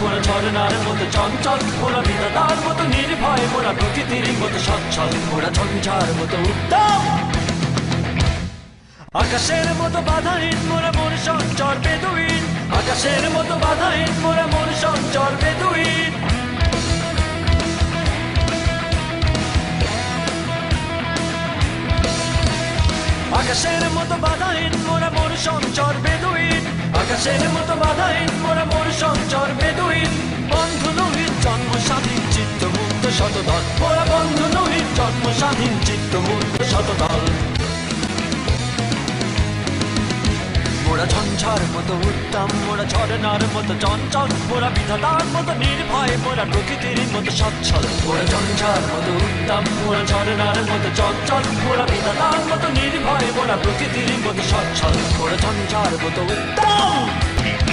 মোরা ঝরনার মতো চঞ্চল, মোরা বিধাতার মতো নির্ভয়, মোরা প্রকৃতির মতো সচ্ছল, মোরা ঝঞ্ঝার মতো উত্তম। আকাশের মতো বাধাহীন মোরা মন সঞ্চর বেদুইন, আকাশের মতো বাধাহীন মোরা মন সঞ্চর বেদুইন। আকাশের মতো বাধাহীন মোরা মন সঞ্চর বেদুইন, আকাশের মতো বাধাহীন মোরা মন সঞ্চর বেদুইন। বন্ধু নহিত জন্ম স্বাধীন চিত্ত মুক্ত শতদল, মোরা বন্ধু নহিত জন্ম স্বাধীন চিত্ত মুক্ত শতদল। মোরা ঝঞ্ঝার মতো উত্তম, মোরা ঝরনার মতো চঞ্চল, মোরা বিধাতার মতো নির্ভয়, মোরা প্রকৃতির মতো সচ্ছল। মোরা ঝঞ্ঝার মতো উত্তম, মোরা ঝরনার মতো চঞ্চল, মোরা বিধাতার মতো নির্ভয়, মোরা প্রকৃতির মতো সচ্ছল। মোরা ঝঞ্ঝার মতো উত্তম।